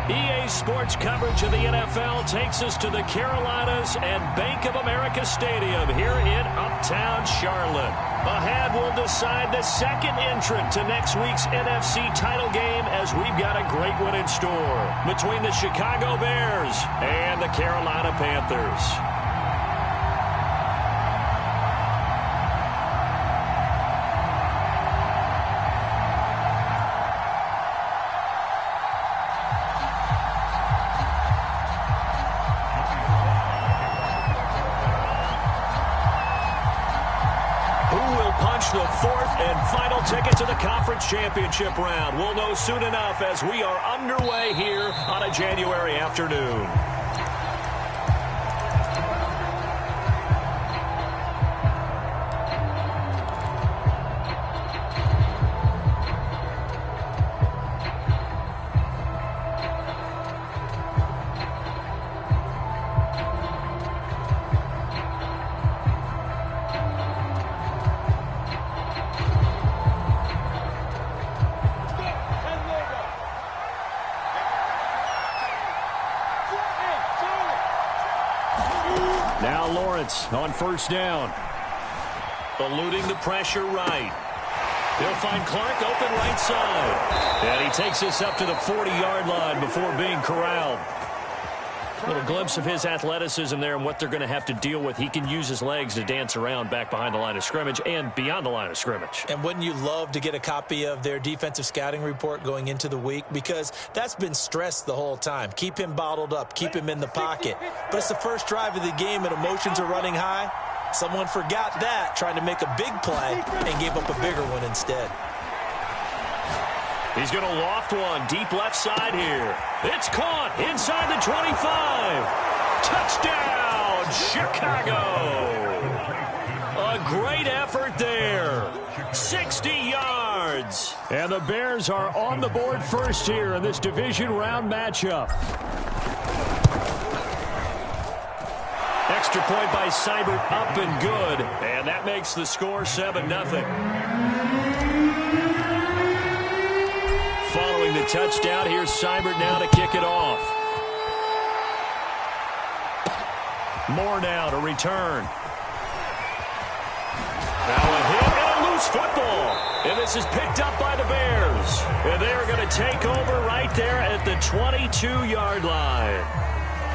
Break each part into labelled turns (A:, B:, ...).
A: EA Sports coverage of the NFL takes us to the Carolinas and Bank of America Stadium here in Uptown Charlotte. Ahead, we'll decide the second entrant to next week's NFC title game as we've got a great one in store between the Chicago Bears and the Carolina Panthers. The fourth and final ticket to the conference championship round. We'll know soon enough as we are underway here on a January afternoon. Now Lawrence on first down. Eluding the pressure right. He'll find Clark open right side. And he takes us up to the 40-yard line before being corralled. A little glimpse of his athleticism there and what they're going to have to deal with. He can use his legs to dance around back behind the line of scrimmage and beyond the line of scrimmage.
B: And wouldn't you love to get a copy of their defensive scouting report going into the week? Because that's been stressed the whole time. Keep him bottled up. Keep him in the pocket. But it's the first drive of the game and emotions are running high. Someone forgot that, trying to make a big play and gave up a bigger one instead.
A: He's going to loft one deep left side here. It's caught inside the 25. Touchdown, Chicago. A great effort there. 60 yards. And the Bears are on the board first here in this division round matchup. Extra point by Seibert, up and good. And that makes the score 7-0. Following the touchdown, here's Seibert now to kick it off. Moore now to return. Now a hit and a loose football. And this is picked up by the Bears. And they are going to take over right there at the 22-yard line.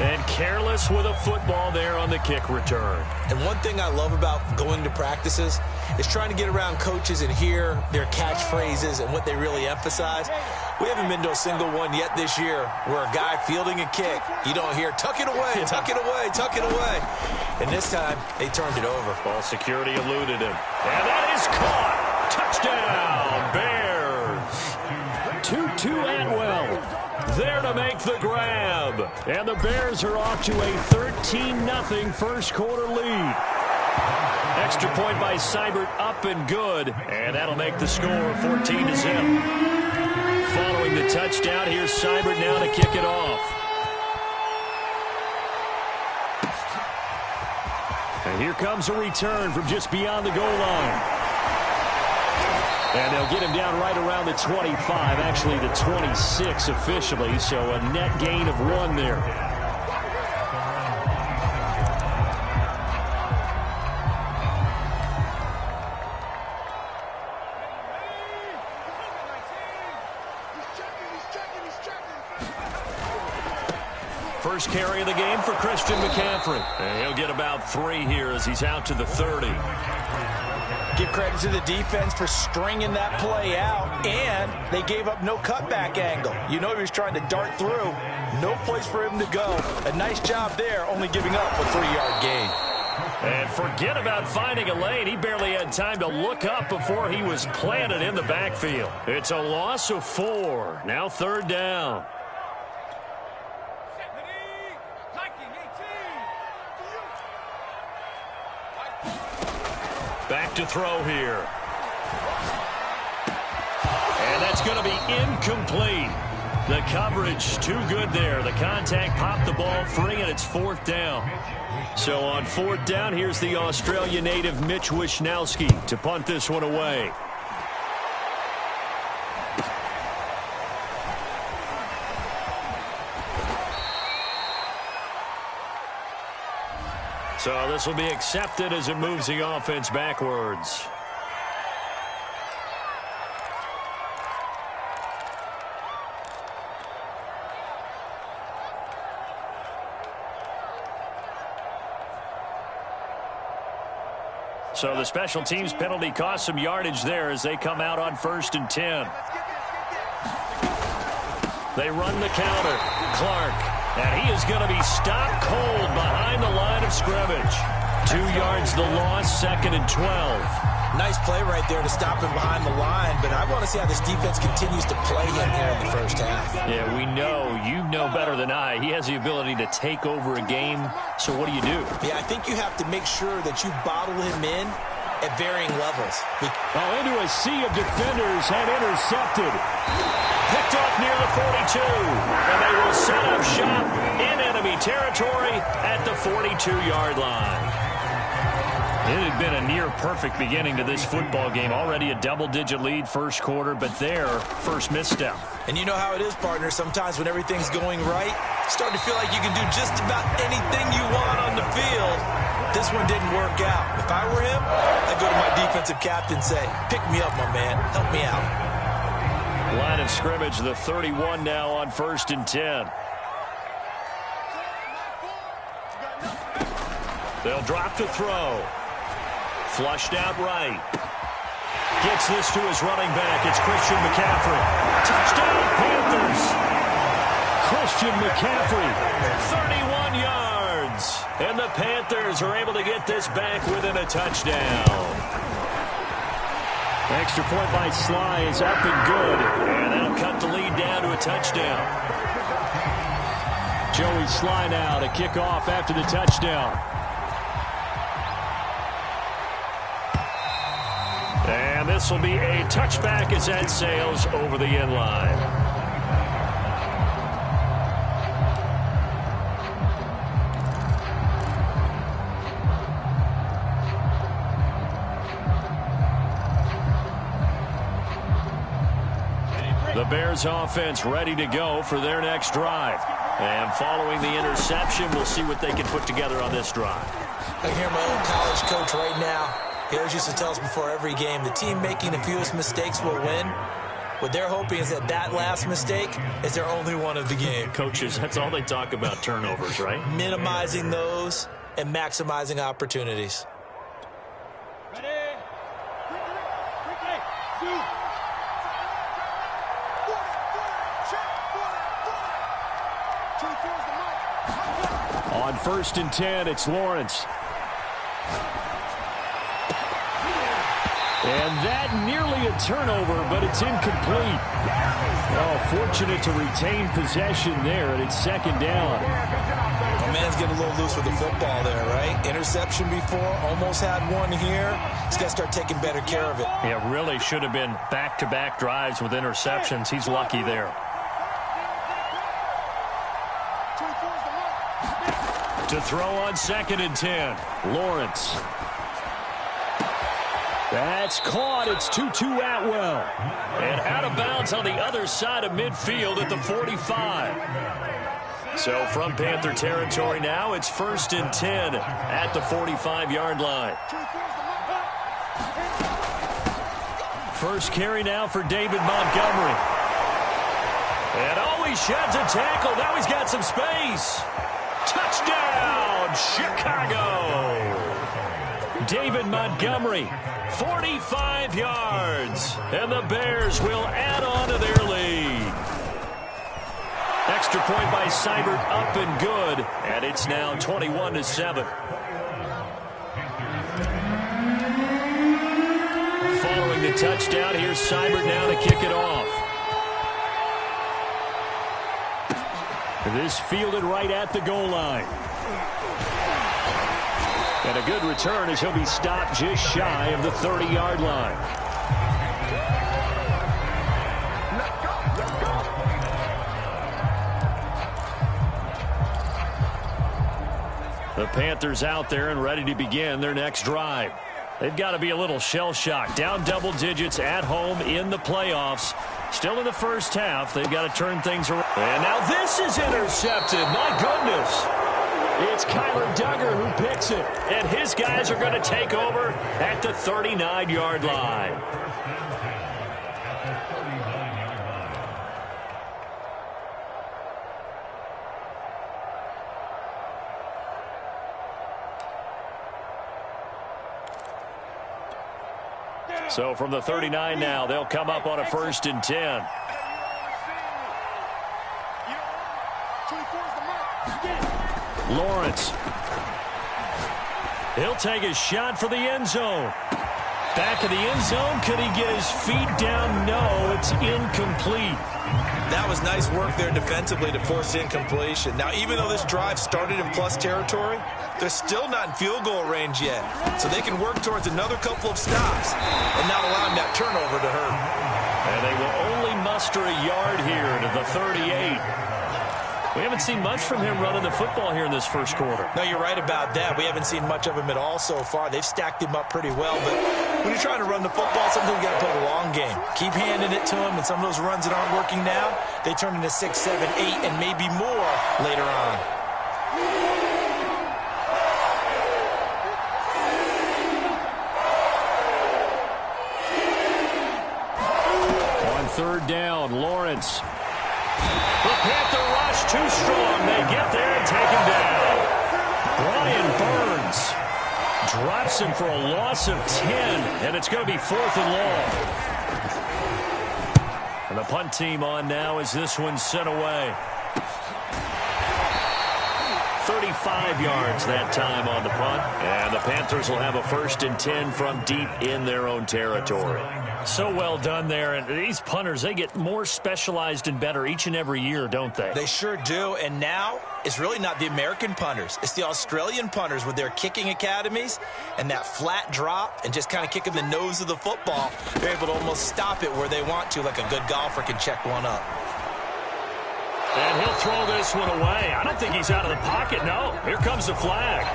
A: And careless with a football there on the kick return.
B: And one thing I love about going to practices is trying to get around coaches and hear their catchphrases and what they really emphasize. We haven't been to a single one yet this year where a guy fielding a kick, you don't hear, tuck it away, tuck it away, tuck it away. And this time, they turned it over.
A: Ball security eluded him. And that is caught. Touchdown, Bears. Tutu Atwell there to make the grab. And the Bears are off to a 13-0 first quarter lead. Extra point by Seibert, up and good. And that'll make the score 14-0. Following the touchdown, here's Seibert now to kick it off. And here comes a return from just beyond the goal line. And they'll get him down right around the 25, actually the 26 officially, so a net gain of 1 there. First carry of the game for Christian McCaffrey. And he'll get about 3 here as he's out to the 30.
B: Give credit to the defense for stringing that play out, and they gave up no cutback angle. You know he was trying to dart through. No place for him to go. A nice job there, only giving up a 3-yard gain.
A: And forget about finding a lane. He barely had time to look up before he was planted in the backfield. It's a loss of 4. Now 3rd down. Back to throw here. And that's going to be incomplete. The coverage too good there. The contact popped the ball free, and it's 4th down. So on 4th down, here's the Australia native Mitch Wishnowsky to punt this one away. So this will be accepted as it moves the offense backwards. So the special teams penalty cost some yardage there as they come out on 1st and 10. They run the counter. Clark. And he is going to be stopped cold behind the line of scrimmage. 2 yards the loss, 2nd and 12.
B: Nice play right there to stop him behind the line, but I want to see how this defense continues to play him here in the first half.
A: Yeah, we know. You know better than I. He has the ability to take over a game, so what do you do?
B: Yeah, I think you have to make sure that you bottle him in at varying levels.
A: Into a sea of defenders and intercepted. Picked off near the 42, and they will set up shop in enemy territory at the 42-yard line. It had been a near-perfect beginning to this football game. Already a double-digit lead first quarter, but their first misstep.
B: And you know how it is, partner. Sometimes when everything's going right, you start to feel like you can do just about anything you want on the field. This one didn't work out. If I were him, I'd go to my defensive captain and say, pick me up, my man. Help me out.
A: Line of scrimmage, the 31 now on 1st and 10. They'll drop to throw. Flushed out right. Gets this to his running back. It's Christian McCaffrey. Touchdown, Panthers. Christian McCaffrey, 31 yards. And the Panthers are able to get this back within a touchdown. Extra point by Sly is up and good. And that'll cut the lead down to a touchdown. Joey Sly now to kick off after the touchdown. And this will be a touchback as that sails over the end line. The Bears offense ready to go for their next drive. And following the interception, we'll see what they can put together on this drive.
B: I hear my old college coach right now. He always used to tell us before every game, the team making the fewest mistakes will win. What they're hoping is that that last mistake is their only one of the game.
A: Coaches, that's all they talk about, turnovers, right?
B: Minimizing those and maximizing opportunities. On 1st and 10, it's Lawrence. And that nearly a turnover, but it's incomplete. Oh, fortunate to retain possession there, and it's 2nd down. My man's getting a little loose with the football there, right? Interception before, almost had one here. He's got to start taking better care of it.
A: Yeah, really should have been back-to-back drives with interceptions. He's lucky there. To throw on 2nd and 10, Lawrence. That's caught. It's 2-2 Atwell. And out of bounds on the other side of midfield at the 45. So from Panther territory now, it's 1st and 10 at the 45-yard line. First carry now for David Montgomery. And he sheds a tackle. Now he's got some space. Touchdown, Chicago. David Montgomery, 45 yards. And the Bears will add on to their lead. Extra point by Seibert, up and good. And it's now 21-7. Following the touchdown, here's Seibert now to kick it off. This fielded right at the goal line. And a good return as he'll be stopped just shy of the 30-yard line. The Panthers out there and ready to begin their next drive. They've got to be a little shell-shocked. Down double digits at home in the playoffs. Still in the first half. They've got to turn things around. And now this is intercepted. My goodness. It's Kyler Duggar who picks it, and his guys are going to take over at the 39-yard line. So from the 39 now, they'll come up on a 1st and 10. Lawrence. He'll take a shot for the end zone. Back of the end zone. Could he get his feet down? No, it's incomplete.
B: That was nice work there defensively to force incompletion. Now, even though this drive started in plus territory, they're still not in field goal range yet. So they can work towards another couple of stops and not allowing that turnover to hurt.
A: And they will only muster a yard here to the 38. We haven't seen much from him running the football here in this first quarter.
B: No, you're right about that. We haven't seen much of him at all so far. They've stacked him up pretty well. But when you're trying to run the football, sometimes you got to play the long game. Keep handing it to him, and some of those runs that aren't working now, they turn into 6, 7, 8, and maybe more later on.
A: On 3rd down, Lawrence. The Panther rush too strong. They get there and take him down. Brian Burns drops him for a loss of 10, and it's going to be 4th and long. And the punt team on now as this one's sent away. 35 yards that time on the punt. And the Panthers will have a 1st and 10 from deep in their own territory. So well done there. And these punters, they get more specialized and better each and every year, don't they?
B: They sure do. And now it's really not the American punters. It's the Australian punters with their kicking academies and that flat drop and just kind of kicking the nose of the football. They're able to almost stop it where they want to, like a good golfer can check one up.
A: And he'll throw this one away. I don't think he's out of the pocket. No, here comes the flag.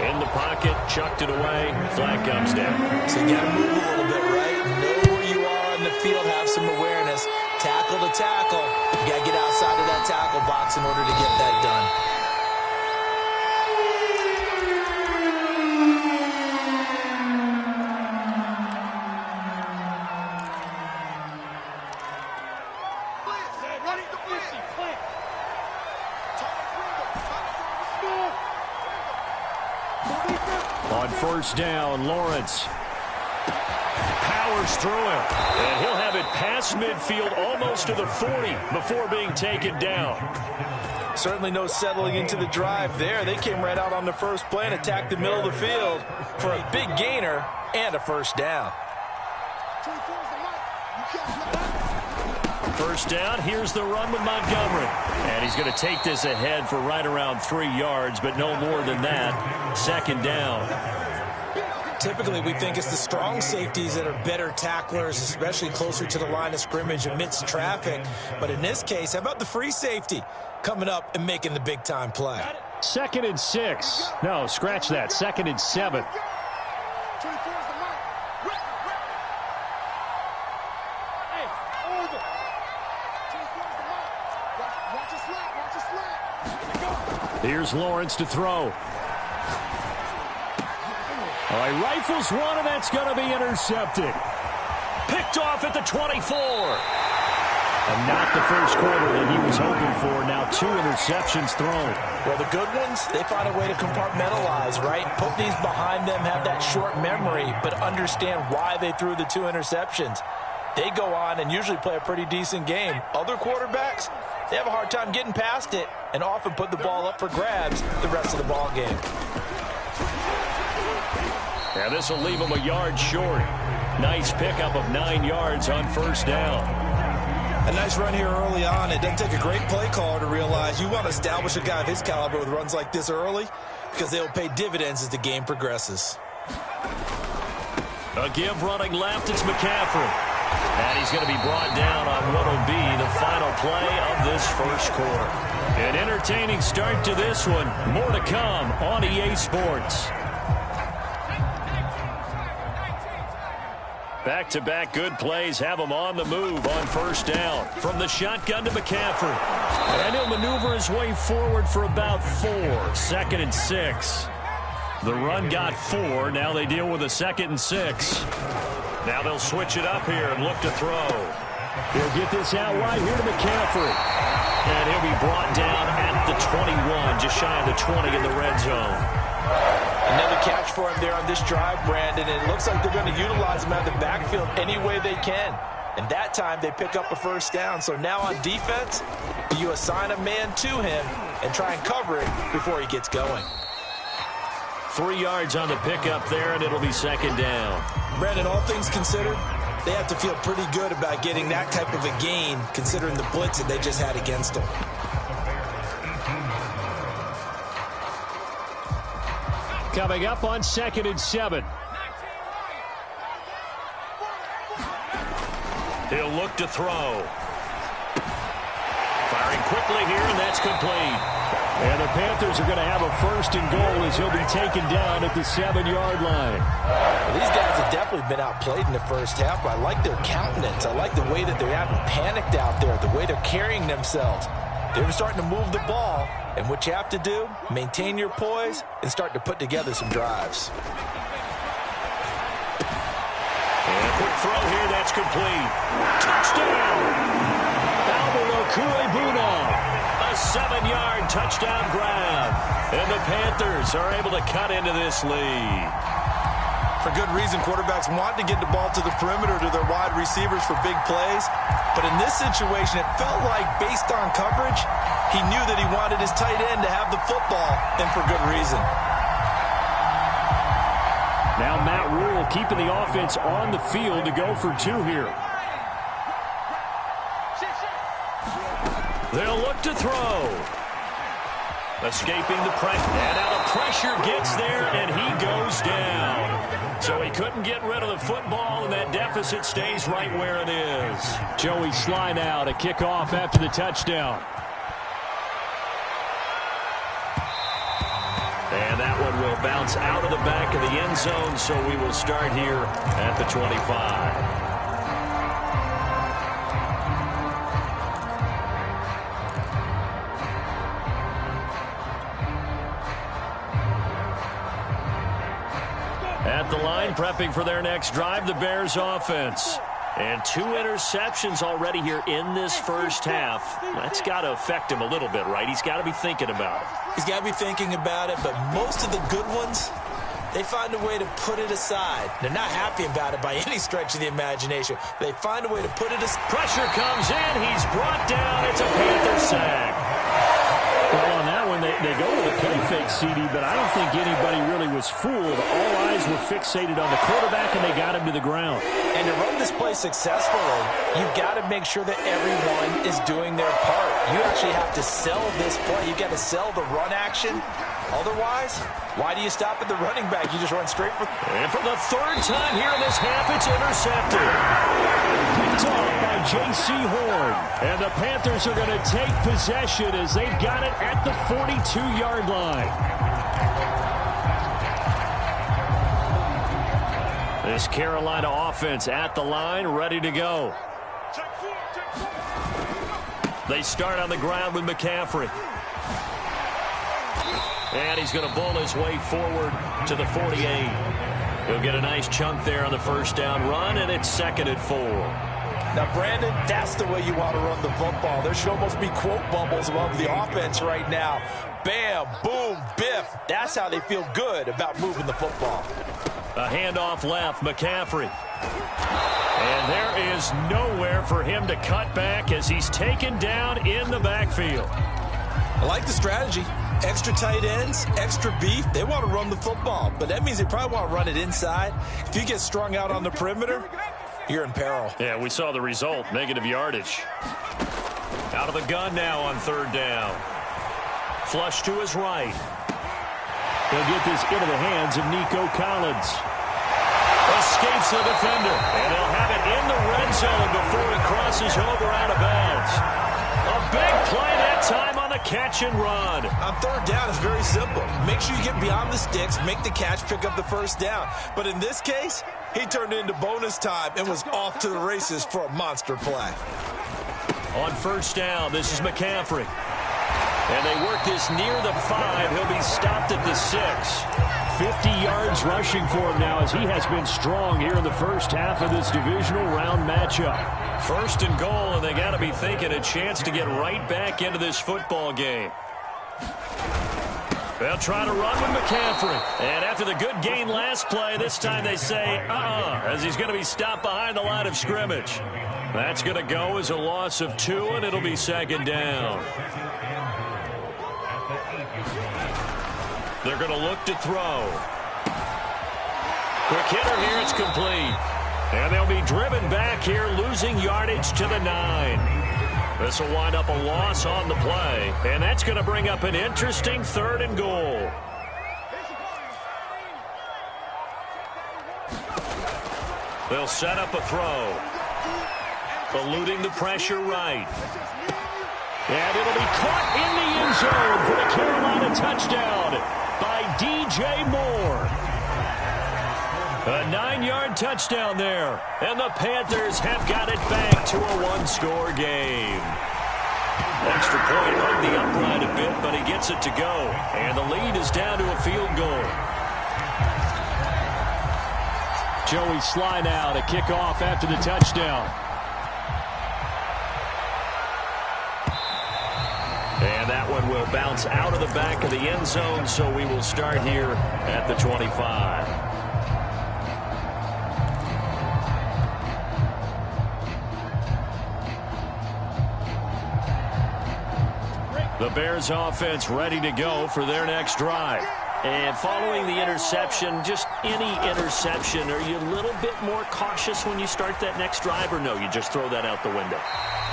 A: In the pocket, chucked it away. Flag comes down.
B: So you got to move a little bit, right? Know where you are on the field, have some awareness. Tackle to tackle. You got to get outside of that tackle box in order to get that done.
A: On 1st down, Lawrence powers through him, and he'll have it past midfield almost to the 40 before being taken down.
B: Certainly no settling into the drive there. They came right out on the first play and attacked the middle of the field for a big gainer and a 1st down.
A: 1st down, here's the run with Montgomery. And he's going to take this ahead for right around 3 yards, but no more than that. 2nd down.
B: Typically, we think it's the strong safeties that are better tacklers, especially closer to the line of scrimmage amidst traffic. But in this case, how about the free safety coming up and making the big-time play?
A: 2nd and 6. No, scratch that. 2nd and 7. Here's Lawrence to throw. All right, rifles one, and that's going to be intercepted. Picked off at the 24. And not the first quarter that he was hoping for. Now 2 interceptions thrown.
B: Well, the good ones, they find a way to compartmentalize, right? Put these behind them, have that short memory, but understand why they threw the 2 interceptions. They go on and usually play a pretty decent game. Other quarterbacks, they have a hard time getting past it and often put the ball up for grabs the rest of the ball game.
A: And this will leave him a yard short. Nice pickup of 9 yards on 1st down.
B: A nice run here early on. It doesn't take a great play caller to realize you want to establish a guy of his caliber with runs like this early because they'll pay dividends as the game progresses.
A: A give running left, it's McCaffrey. And he's going to be brought down on what will be the final play of this first quarter. An entertaining start to this one. More to come on EA Sports. Back-to-back good plays have him on the move on first down. From the shotgun to McCaffrey. And he'll maneuver his way forward for about 4. 2nd and 6. The run got 4. Now they deal with a 2nd and 6. Now they'll switch it up here and look to throw. He'll get this out wide here to McCaffrey. And he'll be brought down at the 21, just shy of the 20 in the red zone.
B: Another catch for him there on this drive, Brandon, and it looks like they're going to utilize him out of the backfield any way they can. And that time they pick up a first down. So now on defense, you assign a man to him and try and cover it before he gets going.
A: 3 yards on the pickup there, and it'll be 2nd down.
B: Brandon, all things considered, they have to feel pretty good about getting that type of a gain, considering the blitz that they just had against them.
A: Coming up on 2nd and 7. He'll look to throw. Firing quickly here, and that's complete. And the Panthers are going to have a 1st and goal as he'll be taken down at the 7-yard line.
B: Well, these guys have definitely been outplayed in the first half, but I like their countenance. I like the way that they haven't panicked out there, the way they're carrying themselves. They're starting to move the ball, and what you have to do, maintain your poise and start to put together some drives.
A: And a quick throw here, that's complete. Touchdown! Albert Okuebuna. A 7-yard touchdown grab. And the Panthers are able to cut into this lead.
B: For good reason, quarterbacks want to get the ball to the perimeter to their wide receivers for big plays. But in this situation, it felt like, based on coverage, he knew that he wanted his tight end to have the football, and for good reason.
A: Now Matt Rule keeping the offense on the field to go for 2 here. They'll look to throw. Escaping the pressure. And now the pressure gets there, and he goes down. So he couldn't get rid of the football, and that deficit stays right where it is. Joey Sly now to kick off after the touchdown. And that one will bounce out of the back of the end zone, so we will start here at the 25. At the line, prepping for their next drive, the Bears offense. And 2 interceptions already here in this first half. That's got to affect him a little bit, right? He's got to be thinking about it.
B: He's got to be thinking about it, but most of the good ones, they find a way to put it aside. They're not happy about it by any stretch of the imagination. They find a way to put it aside.
A: Pressure comes in. He's brought down. It's a Panther sack. Well, on that one, they go with a penny fake, CD, but I don't think anybody really was fooled. All eyes were fixated on the quarterback, and they got him to the ground.
B: And to run this play successfully, you've got to make sure that everyone is doing their part. You actually have to sell this play. You've got to sell the run action. Otherwise, why do you stop at the running back? You just run straight for...
A: And for the 3rd time here in this half, it's intercepted. Picked off by J.C. Horn. And the Panthers are going to take possession as they've got it at the 42-yard line. This Carolina offense at the line, ready to go. They start on the ground with McCaffrey. And he's going to bowl his way forward to the 48. He'll get a nice chunk there on the first down run, and it's 2nd and 4.
B: Now, Brandon, that's the way you want to run the football. There should almost be quote bubbles above the offense right now. Bam, boom, biff. That's how they feel good about moving the football.
A: A handoff left, McCaffrey. And there is nowhere for him to cut back as he's taken down in the backfield.
B: I like the strategy. Extra tight ends, extra beef. They want to run the football, but that means they probably want to run it inside. If you get strung out on the perimeter, you're in peril.
A: Yeah, we saw the result, negative yardage. Out of the gun now on 3rd down. Flush to his right. He'll get this into the hands of Nico Collins. Escapes the defender, and they'll have it in the red zone before he crosses over out of bounds. A big play that time on the catch and run.
B: On 3rd down, it's very simple. Make sure you get beyond the sticks, make the catch, pick up the first down. But in this case, He turned into bonus time and was off to the races for a monster play.
A: On first down, this is McCaffrey. And they work this near the 5. He'll be stopped at the 6. 50 yards rushing for him now as he has been strong here in the first half of this divisional round matchup. First and goal, and they got to be thinking a chance to get right back into this football game. They'll try to run with McCaffrey. And after the good gain last play, this time they say, as he's going to be stopped behind the line of scrimmage. That's going to go as a loss of 2, and it'll be second down. They're going to look to throw. Quick hitter here, it's complete. And they'll be driven back here, losing yardage to the 9. This will wind up a loss on the play, and that's going to bring up an interesting 3rd and goal. They'll set up a throw. Eluding the pressure right. And it'll be caught in the end zone for the Carolina touchdown by DJ Moore. A 9-yard touchdown there. And the Panthers have got it back to a 1-score game. Extra point hugged the upright a bit, but he gets it to go. And the lead is down to a field goal. Joey Sly now to kick off after the touchdown. And that one will bounce out of the back of the end zone, so we will start here at the 25. The Bears offense ready to go for their next drive. And following the interception, just any interception, are you a little bit more cautious when you start that next drive, or no, you just throw that out the window?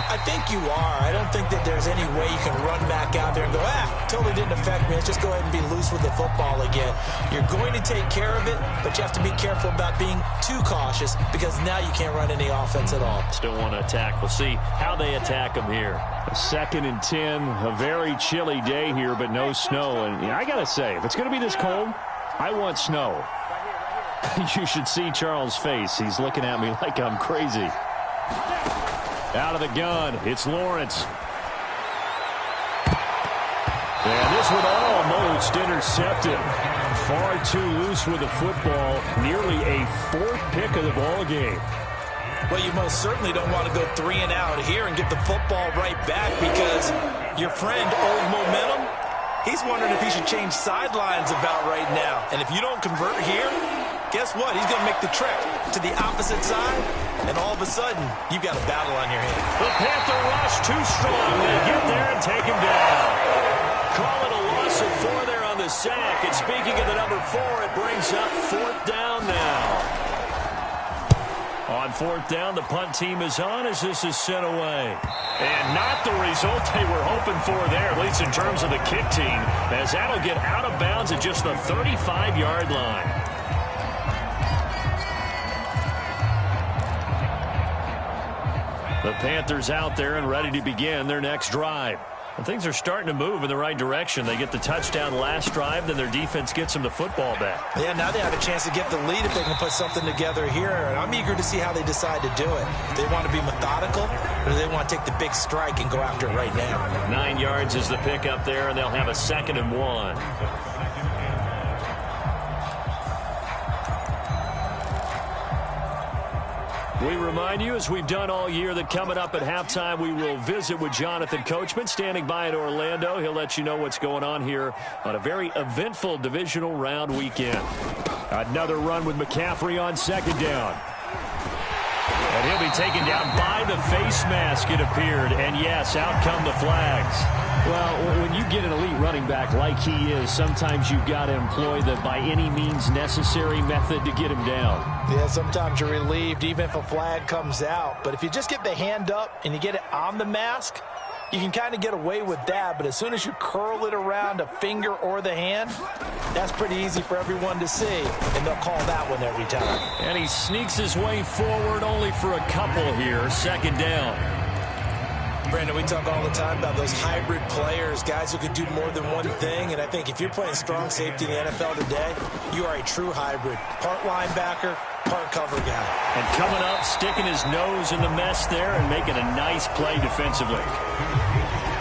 B: I think you are. I don't think that there's any way you can run back out there and go, totally didn't affect me. Let's just go ahead and be loose with the football again. You're going to take care of it, but you have to be careful about being too cautious because now you can't run any offense at all.
A: Still want to attack. We'll see how they attack them here. 2nd and 10, a very chilly day here, but no snow. And I got to say, if it's going to be this cold, I want snow. You should see Charles' face. He's looking at me like I'm crazy. Out of the gun, it's Lawrence. And this one almost intercepted. Far too loose with the football. Nearly a 4th pick of the ball game.
B: Well, you most certainly don't want to go 3 and out here and get the football right back because your friend, Old Momentum, he's wondering if he should change sidelines about right now. And if you don't convert here, guess what? He's going to make the trek to the opposite side, and all of a sudden, you've got a battle on your hands.
A: The Panther rush too strong. They get there and take him down. Call it a loss of 4 there on the sack. And speaking of the number 4, it brings up 4th down now. On 4th down, the punt team is on as this is sent away. And not the result they were hoping for there, at least in terms of the kick team, as that'll get out of bounds at just the 35-yard line. The Panthers out there and ready to begin their next drive. And things are starting to move in the right direction. They get the touchdown last drive, then their defense gets them the football back.
B: Yeah, now they have a chance to get the lead if they can put something together here. And I'm eager to see how they decide to do it. Do they want to be methodical, or do they want to take the big strike and go after it right now?
A: 9 yards is the pick up there, and they'll have a 2nd and 1. We remind you, as we've done all year, that coming up at halftime, we will visit with Jonathan Coachman, standing by in Orlando. He'll let you know what's going on here on a very eventful divisional round weekend. Another run with McCaffrey on 2nd down. And he'll be taken down by the face mask, it appeared. And yes, out come the flags. Well, when you get an elite running back like he is, sometimes you've got to employ the by any means necessary method to get him down.
B: Yeah, sometimes you're relieved even if a flag comes out. But if you just get the hand up and you get it on the mask, you can kind of get away with that. But as soon as you curl it around a finger or the hand, that's pretty easy for everyone to see. And they'll call that one every time.
A: And he sneaks his way forward only for a couple here. 2nd down.
B: Brandon, we talk all the time about those hybrid players, guys who can do more than one thing. And I think if you're playing strong safety in the NFL today, you are a true hybrid. Part linebacker, part cover guy.
A: And coming up, sticking his nose in the mess there and making a nice play defensively.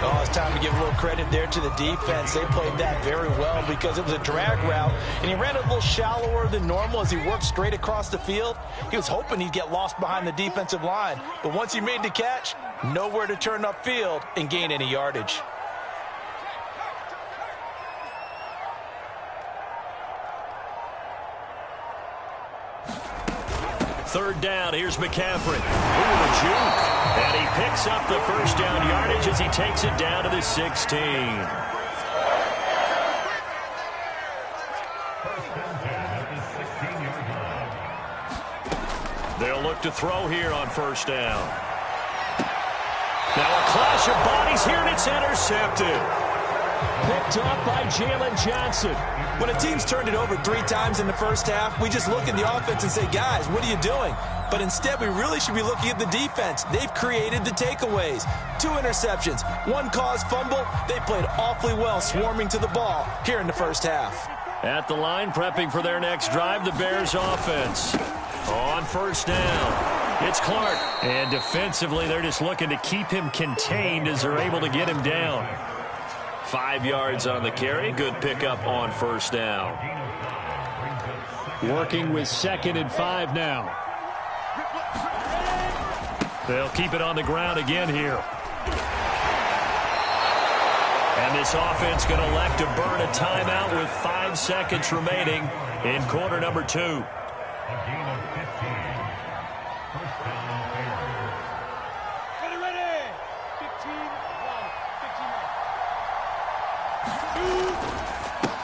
B: Oh, it's time to give a little credit there to the defense. They played that very well because it was a drag route, and he ran a little shallower than normal as he worked straight across the field. He was hoping he'd get lost behind the defensive line, but once he made the catch, nowhere to turn upfield and gain any yardage.
A: Third down, here's McCaffrey. Ooh, the juke. And he picks up the first down yardage as he takes it down to the 16. They'll look to throw here on first down. Now a clash of bodies here, and it's intercepted. Picked up by Jalen Johnson.
B: When a team's turned it over 3 times in the first half, we just look at the offense and say, guys, what are you doing? But instead, we really should be looking at the defense. They've created the takeaways. 2 interceptions, 1 caused fumble. They played awfully well swarming to the ball here in the first half.
A: At the line, prepping for their next drive, the Bears offense. On first down, it's Clark. And defensively, they're just looking to keep him contained as they're able to get him down. 5 yards on the carry. Good pickup on first down.
C: Working with 2nd and 5 now.
A: They'll keep it on the ground again here. And this offense going to elect to burn a timeout with 5 seconds remaining in quarter number 2.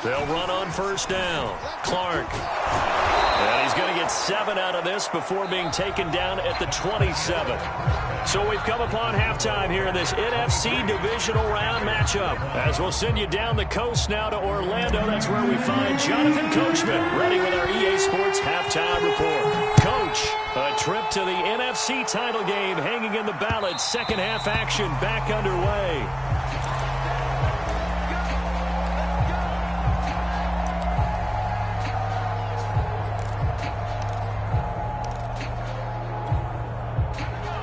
A: They'll run on first down. Clark. And he's going to get 7 out of this before being taken down at the 27. So we've come upon halftime here in this NFC divisional round matchup. As we'll send you down the coast now to Orlando. That's where we find Jonathan Coachman ready with our EA Sports halftime report. Coach, a trip to the NFC title game hanging in the balance. Second half action back underway.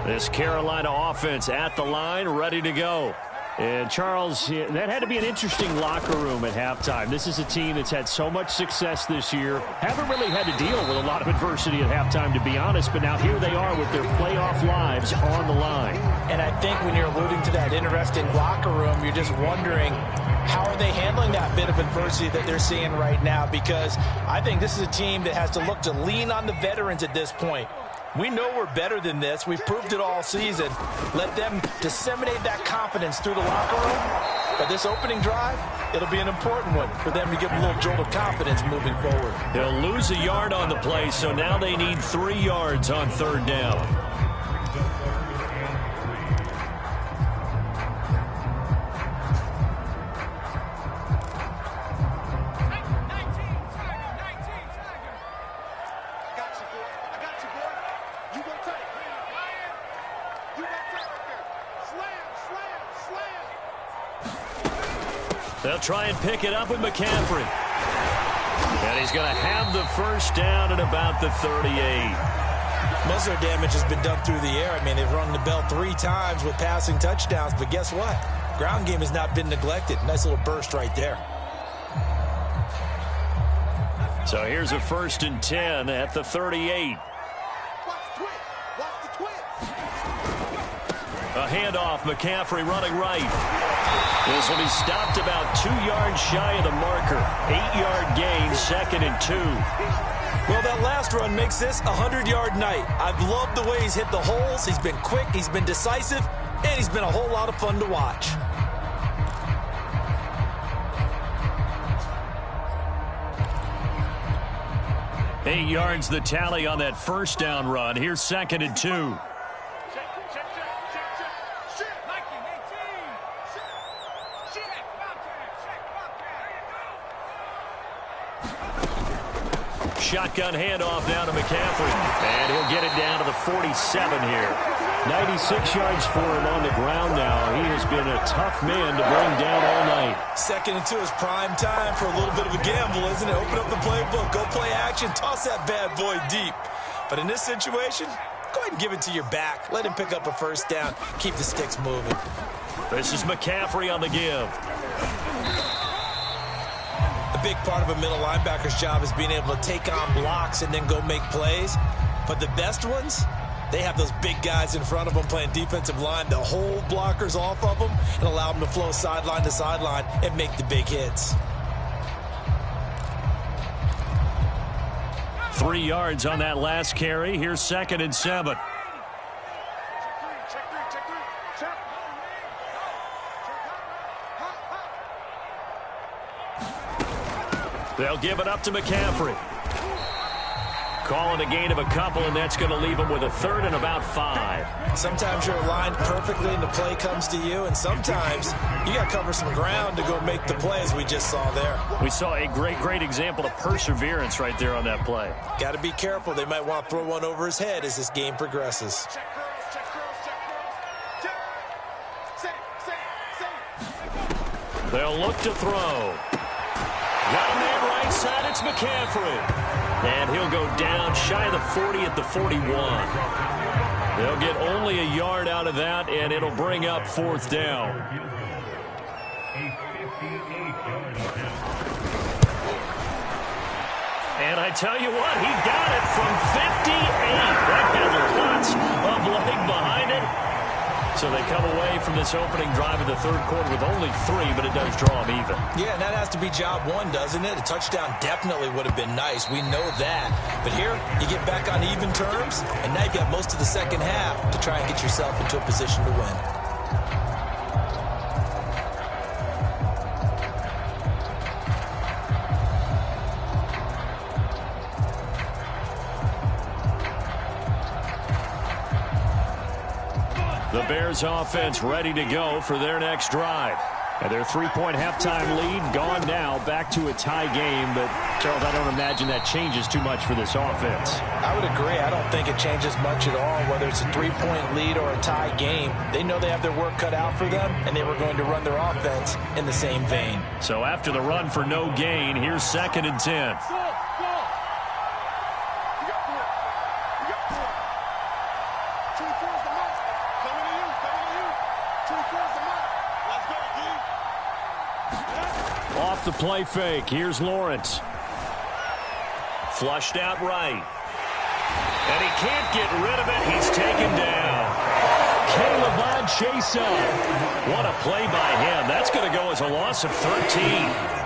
A: This Carolina offense at the line, ready to go.
C: And, Charles, that had to be an interesting locker room at halftime. This is a team that's had so much success this year. Haven't really had to deal with a lot of adversity at halftime, to be honest. But now here they are with their playoff lives on the line.
B: And I think when you're alluding to that interesting locker room, you're just wondering, how are they handling that bit of adversity that they're seeing right now? Because I think this is a team that has to look to lean on the veterans at this point. We know we're better than this. We've proved it all season. Let them disseminate that confidence through the locker room. But this opening drive, it'll be an important one for them to give a little jolt of confidence moving forward.
A: They'll lose a yard on the play, so now they need 3 yards on third down. They'll try and pick it up with McCaffrey. And he's going to have the first down at about the 38.
B: Most of their damage has been done through the air. I mean, they've rung the bell 3 times with passing touchdowns, but guess what? Ground game has not been neglected. Nice little burst right there.
A: So here's a 1st and 10 at the 38. A handoff, McCaffrey running right. This will be stopped about 2 yards shy of the marker. 8-yard gain, 2nd and 2.
B: Well, that last run makes this a 100-yard night. I've loved the way he's hit the holes. He's been quick, he's been decisive, and he's been a whole lot of fun to watch.
A: Eight yards the tally on that first down run. Here's 2nd and 2. Shotgun handoff down to McCaffrey. And he'll get it down to the 47 here.
C: 96 yards for him on the ground now. He has been a tough man to bring down all night.
B: 2nd and 2 is prime time for a little bit of a gamble, isn't it? Open up the playbook, go play action, toss that bad boy deep. But in this situation, go ahead and give it to your back. Let him pick up a first down. Keep the sticks moving.
A: This is McCaffrey on the give.
B: A big part of a middle linebacker's job is being able to take on blocks and then go make plays. But the best ones, they have those big guys in front of them playing defensive line to hold blockers off of them and allow them to flow sideline to sideline and make the big hits.
A: 3 yards on that last carry. Here's 2nd and 7. They'll give it up to McCaffrey. Calling a gain of a couple, and that's going to leave them with a 3rd and about 5.
B: Sometimes you're aligned perfectly and the play comes to you, and sometimes you got to cover some ground to go make the play, as we just saw there.
A: We saw a great example of perseverance right there on that play.
B: Got to be careful. They might want to throw one over his head as this game progresses.
A: They'll look to throw. Got a man right side. It's McCaffrey. And he'll go down shy of the 40 at the 41. They'll get only a yard out of that, and it'll bring up 4th down. And I tell you what, he got it from 58. That had lots of leg behind it. So they come away from this opening drive in the 3rd quarter with only 3, but it does draw them even.
B: Yeah, and that has to be job 1, doesn't it? A touchdown definitely would have been nice. We know that. But here, you get back on even terms, and now you've got most of the second half to try and get yourself into a position to win.
A: The Bears offense ready to go for their next drive. And their 3-point halftime lead gone now, back to a tie game. But, Charles, I don't imagine that changes too much for this offense.
B: I would agree. I don't think it changes much at all, whether it's a 3-point lead or a tie game. They know they have their work cut out for them, and they were going to run their offense in the same vein.
A: So after the run for no gain, here's 2nd and 10. Off the play fake. Here's Lawrence. Flushed out right. And he can't get rid of it. He's taken down. Caleb Chason. What a play by him. That's going to go as a loss of 13.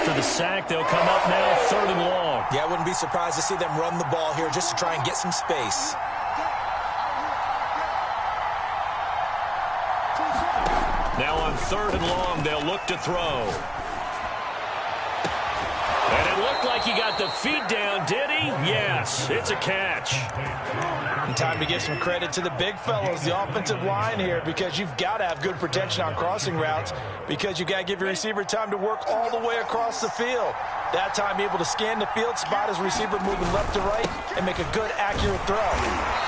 A: The sack, they'll come up now 3rd and long.
B: Yeah, I wouldn't be surprised to see them run the ball here just to try and get some space.
A: Now on 3rd and long, they'll look to throw. And it looked like he got the feet down, did he? Yes, it's a catch.
B: And time to give some credit to the big fellows, the offensive line here, because you've got to have good protection on crossing routes, because you've got to give your receiver time to work all the way across the field. That time able to scan the field, spot his receiver moving left to right, and make a good, accurate throw.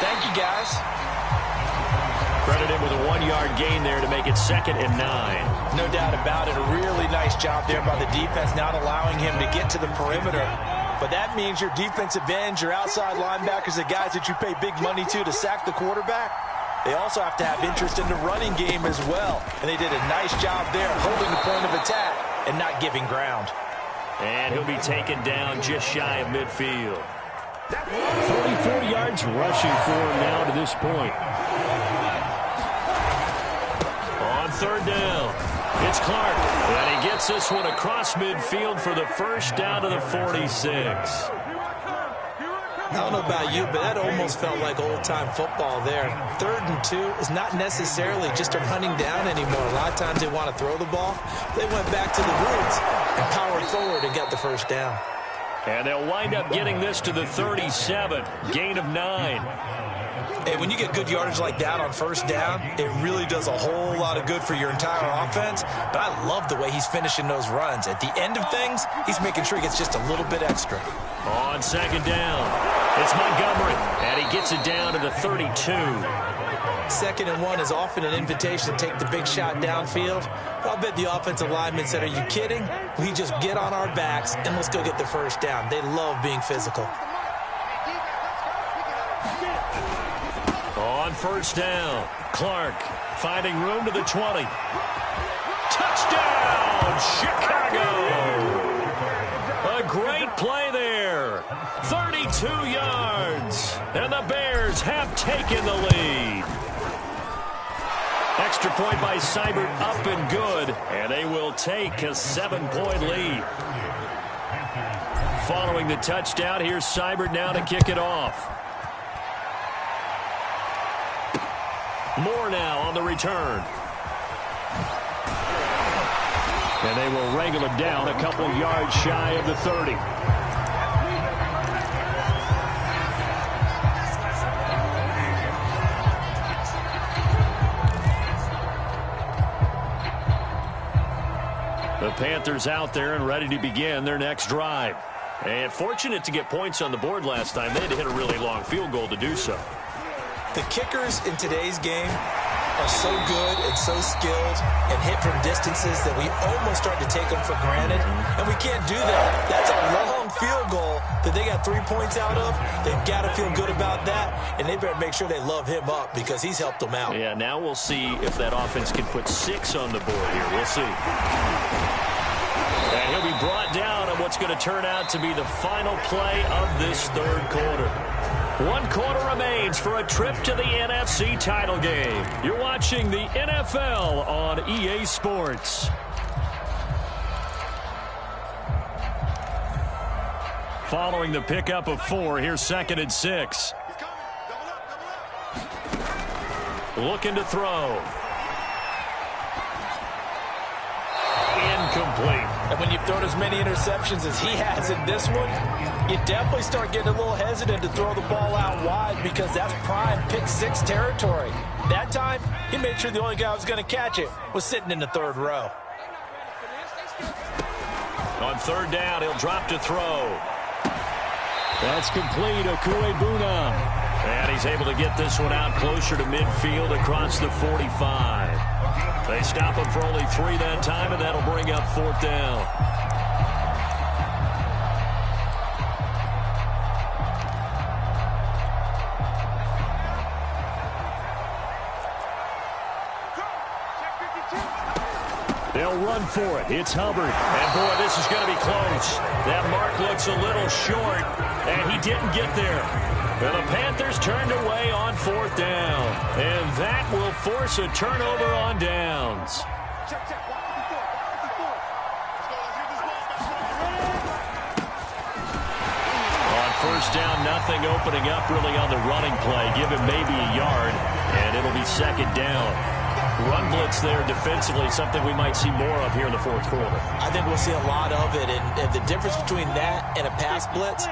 B: Thank you, guys.
A: Credited with a 1-yard gain there to make it 2nd and 9.
B: No doubt about it. A really nice job there by the defense, not allowing him to get to the perimeter. But that means your defensive ends, your outside linebackers, the guys that you pay big money to sack the quarterback, they also have to have interest in the running game as well. And they did a nice job there holding the point of attack and not giving ground.
A: And he'll be taken down just shy of midfield. 44 yards rushing for him now to this point. On 3rd down, it's Clark. And he gets this one across midfield for the first down to the 46.
B: I don't know about you, but that almost felt like old-time football there. 3rd and 2 is not necessarily just a running down anymore. A lot of times they want to throw the ball. They went back to the roots and powered forward and got the first down.
A: And they'll wind up getting this to the 37, gain of 9.
B: Hey, when you get good yardage like that on 1st down, it really does a whole lot of good for your entire offense. But I love the way he's finishing those runs. At the end of things, he's making sure he gets just a little bit extra.
A: On 2nd down, it's Montgomery. And he gets it down to the 32.
B: 2nd and 1 is often an invitation to take the big shot downfield. But I'll bet the offensive lineman said, are you kidding? We just get on our backs and let's go get the first down. They love being physical.
A: On 1st down, Clark finding room to the 20. Touchdown, Chicago! A great play there. 32 yards. And the Bears have taken the lead. Extra point by Seibert, up and good. And they will take a 7-point lead. Following the touchdown, here's Seibert now to kick it off. Moore now on the return. And they will wrangle him down a couple yards shy of the 30. The Panthers out there and ready to begin their next drive. And fortunate to get points on the board last time. They had to hit a really long field goal to do so.
B: The kickers in today's game are so good and so skilled and hit from distances that we almost start to take them for granted, and we can't do that. That's a long field goal that they got 3 points out of. They've got to feel good about that, and they better make sure they love him up because he's helped them out.
A: Yeah, now we'll see if that offense can put 6 on the board here. We'll see. And he'll be brought down on what's going to turn out to be the final play of this 3rd quarter. 1 quarter remains for a trip to the NFC title game. You're watching the NFL on EA Sports. Following the pickup of 4, here's 2nd and 6. Looking to throw. Incomplete.
B: And when you've thrown as many interceptions as he has in this one, you definitely start getting a little hesitant to throw the ball out wide because that's prime pick-6 territory. That time, he made sure the only guy who was going to catch it was sitting in the 3rd row.
A: On 3rd down, he'll drop to throw.
C: That's complete. Okuebuna.
A: And he's able to get this one out closer to midfield across the 45. They stop him for only 3 that time, and that'll bring up 4th down. They'll run for it. It's Hubbard. And, boy, this is going to be close. That mark looks a little short, and he didn't get there. And the Panthers turned away on 4th down. And that will force a turnover on downs. On 1st down, nothing opening up really on the running play. Give him maybe a yard, and it'll be 2nd down. Run blitz there defensively, something we might see more of here in the 4th quarter.
B: I think we'll see a lot of it, and the difference between that and a pass blitz,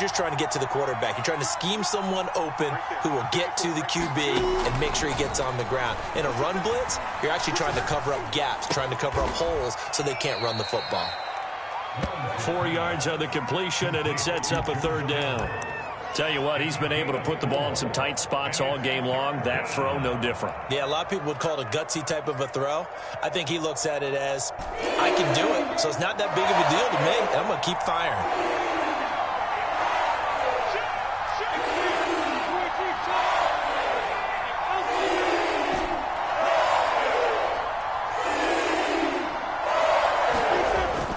B: you're trying to get to the quarterback. You're trying to scheme someone open who will get to the QB and make sure he gets on the ground. In a run blitz, you're actually trying to cover up gaps, trying to cover up holes so they can't run the football.
A: 4 yards on the completion, and it sets up a 3rd down. Tell you what, he's been able to put the ball in some tight spots all game long. That throw, no different.
B: Yeah, a lot of people would call it a gutsy type of a throw. I think he looks at it as, I can do it, so it's not that big of a deal to me, and I'm going to keep firing.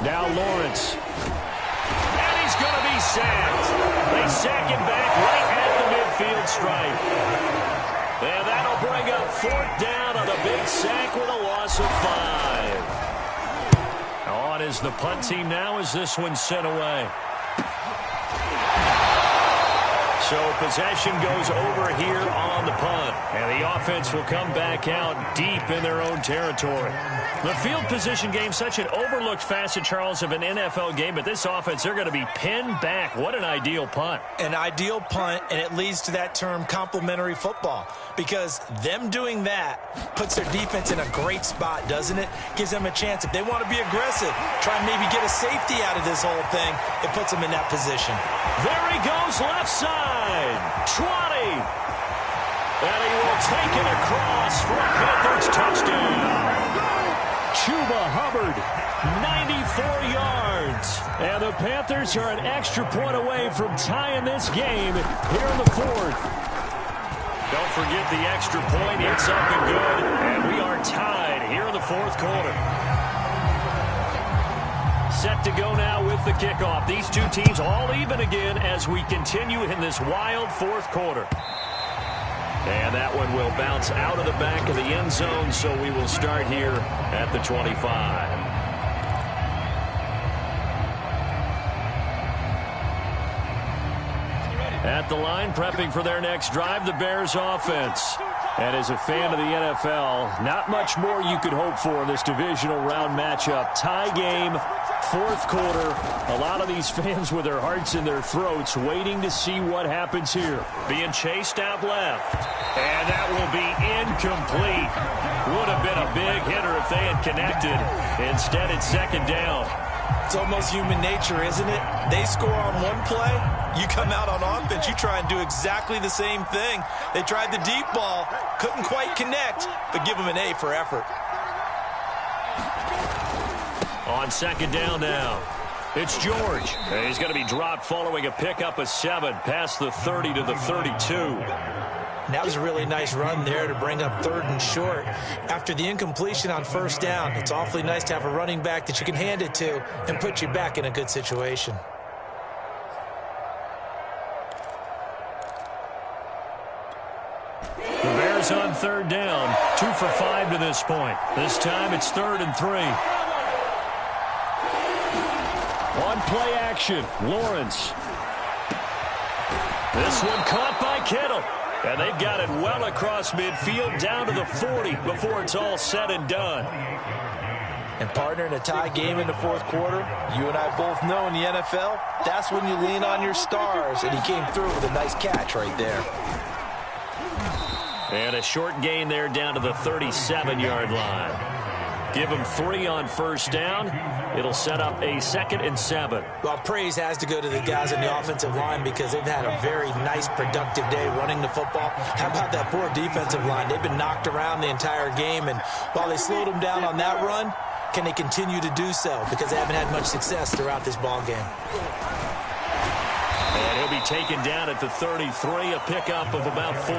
A: Now Lawrence. And he's going to be sacked. They sack him back right at the midfield stripe. And that'll bring up 4th down on a big sack with a loss of 5. On is the punt team now as this one's sent away. So possession goes over here on the punt. And the offense will come back out deep in their own territory. The field position game, such an overlooked facet, Charles, of an NFL game. But this offense, they're going to be pinned back. What an ideal punt.
B: An ideal punt, and it leads to that term complementary football. Because them doing that puts their defense in a great spot, doesn't it? Gives them a chance. If they want to be aggressive, try and maybe get a safety out of this whole thing, it puts them in that position.
A: There he goes left side. 20. And he will take it across for a Panthers touchdown. Chuba Hubbard, 94 yards. And the Panthers are an extra point away from tying this game here in the fourth. Don't forget the extra point. It's up and good. And we are tied here in the fourth quarter. Set to go now with the kickoff. These two teams all even again as we continue in this wild fourth quarter. And that one will bounce out of the back of the end zone, so we will start here at the 25. At the line, prepping for their next drive, the Bears offense. And as a fan of the NFL, not much more you could hope for in this divisional round matchup. Tie game, fourth quarter. A lot of these fans with their hearts in their throats waiting to see what happens here. Being chased out left. And that will be incomplete. Would have been a big hitter if they had connected. Instead, it's second down.
B: It's almost human nature, isn't it? They score on one play, you come out on offense, you try and do exactly the same thing. They tried the deep ball, couldn't quite connect, but give them an A for effort.
A: On second down now, it's George. He's going to be dropped following a pickup of 7 past the 30 to the 32.
B: And that was a really nice run there to bring up third and short. After the incompletion on first down, it's awfully nice to have a running back that you can hand it to and put you back in a good situation.
A: The Bears on third down, 2 for 5 to this point. This time it's 3rd and 3. On play action, Lawrence. This one caught by Kittle. And they've got it well across midfield down to the 40 before it's all said and done.
B: And partner, in a tie game in the fourth quarter, you and I both know in the NFL, that's when you lean on your stars. And he came through with a nice catch right there.
A: And a short gain there down to the 37-yard line. Give him 3 on first down. It'll set up a 2nd and 7.
B: Well, praise has to go to the guys on the offensive line because they've had a very nice, productive day running the football. How about that poor defensive line? They've been knocked around the entire game, and while they slowed them down on that run, can they continue to do so? Because they haven't had much success throughout this ball game.
A: And he'll be taken down at the 33, a pickup of about 4.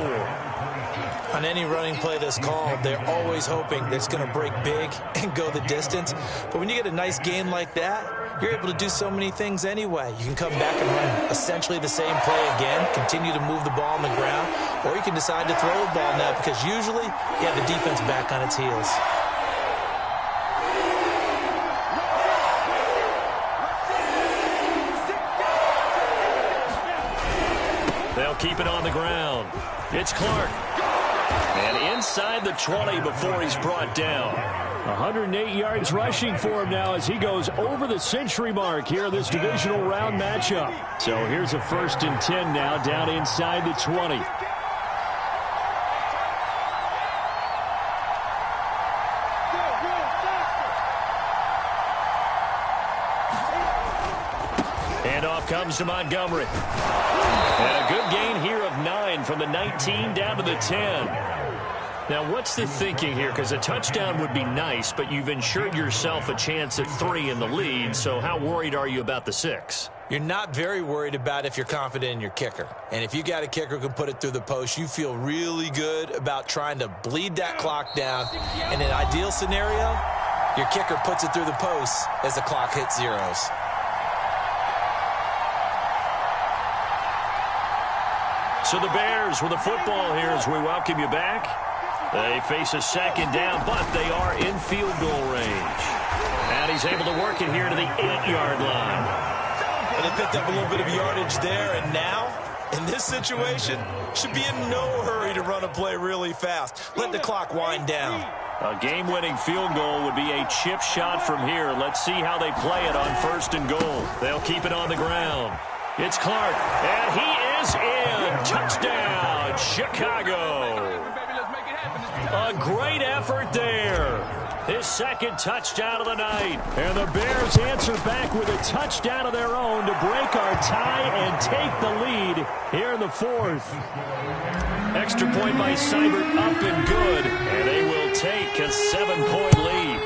B: On any running play that's called, they're always hoping that it's going to break big and go the distance. But when you get a nice game like that, you're able to do so many things anyway. You can come back and run essentially the same play again, continue to move the ball on the ground, or you can decide to throw the ball now because usually you have the defense back on its heels.
A: They'll keep it on the ground. It's Clark. And inside the 20 before he's brought down.
C: 108 yards rushing for him now as he goes over the century mark here in this divisional round matchup. So here's a 1st and 10 now down inside the 20. Handoff comes to Montgomery. And a good gain here of 9 from the 19 down to the 10. Now, what's the thinking here? Because a touchdown would be nice, but you've ensured yourself a chance at 3 in the lead, so how worried are you about the 6?
B: You're not very worried about if you're confident in your kicker. And if you got a kicker who can put it through the post, you feel really good about trying to bleed that clock down. In an ideal scenario, your kicker puts it through the post as the clock hits zeros.
A: So the Bears with the football here as we welcome you back. They face a 2nd down, but they are in field goal range. And he's able to work it here to the 8-yard line.
B: And they picked up a little bit of yardage there, and now, in this situation, should be in no hurry to run a play really fast. Let the clock wind down.
A: A game-winning field goal would be a chip shot from here. Let's see how they play it on 1st and goal. They'll keep it on the ground. It's Clark, and he is in. Touchdown, Chicago. A great effort there. His second touchdown of the night.
C: And the Bears answer back with a touchdown of their own to break our tie and take the lead here in the fourth.
A: Extra point by Seibert up and good. And they will take a 7-point lead.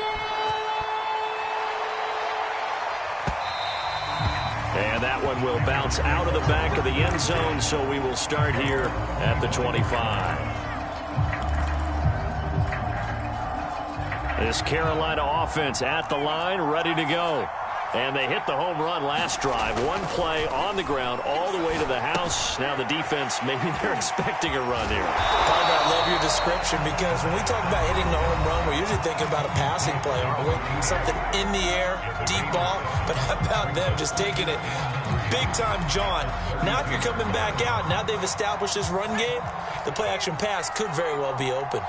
A: And that one will bounce out of the back of the end zone, so we will start here at the 25. This Carolina offense at the line, ready to go. And they hit the home run last drive. One play on the ground all the way to the house. Now the defense, maybe they're expecting a run here.
B: Partner, I love your description, because when we talk about hitting the home run, we're usually thinking about a passing play, aren't we? Something in the air, deep ball. But how about them just taking it big-time, John? Now if you're coming back out, now they've established this run game, the play-action pass could very well be open.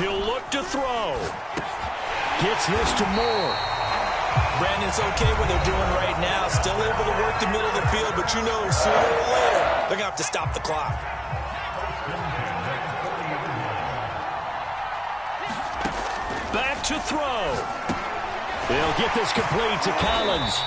A: He'll look to throw.
C: Gets this to Moore.
B: Brandon's okay what they're doing right now. Still able to work the middle of the field, but you know sooner or later they're going to have to stop the clock.
A: Back to throw.
C: They'll get this complete to Collins.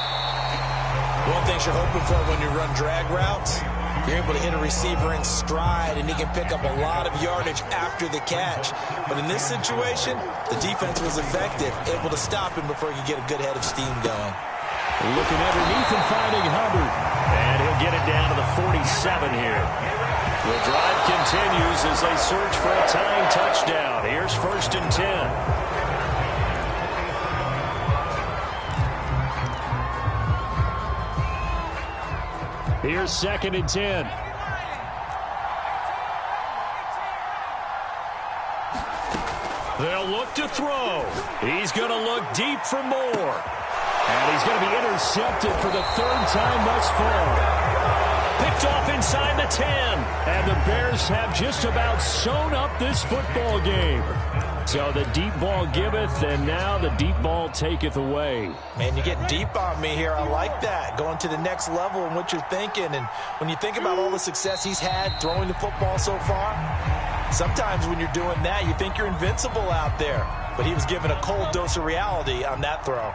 B: One thing you're hoping for when you run drag routes, you're able to hit a receiver in stride, and he can pick up a lot of yardage after the catch. But in this situation, the defense was effective, able to stop him before he could get a good head of steam going.
C: Looking underneath and finding Hubbard.
A: And he'll get it down to the 47 here. The drive continues as they search for a tying touchdown. Here's 1st and 10.
C: Here's 2nd and 10.
A: They'll look to throw. He's going to look deep for more.
C: And he's going to be intercepted for the 3rd time thus far.
A: Picked off inside the 10.
C: And the Bears have just about sewn up this football game. So the deep ball giveth, and now the deep ball taketh away.
B: Man, you get deep on me here. I like that. Going to the next level in what you're thinking. And when you think about all the success he's had throwing the football so far, sometimes when you're doing that, you think you're invincible out there. But he was given a cold dose of reality on that throw.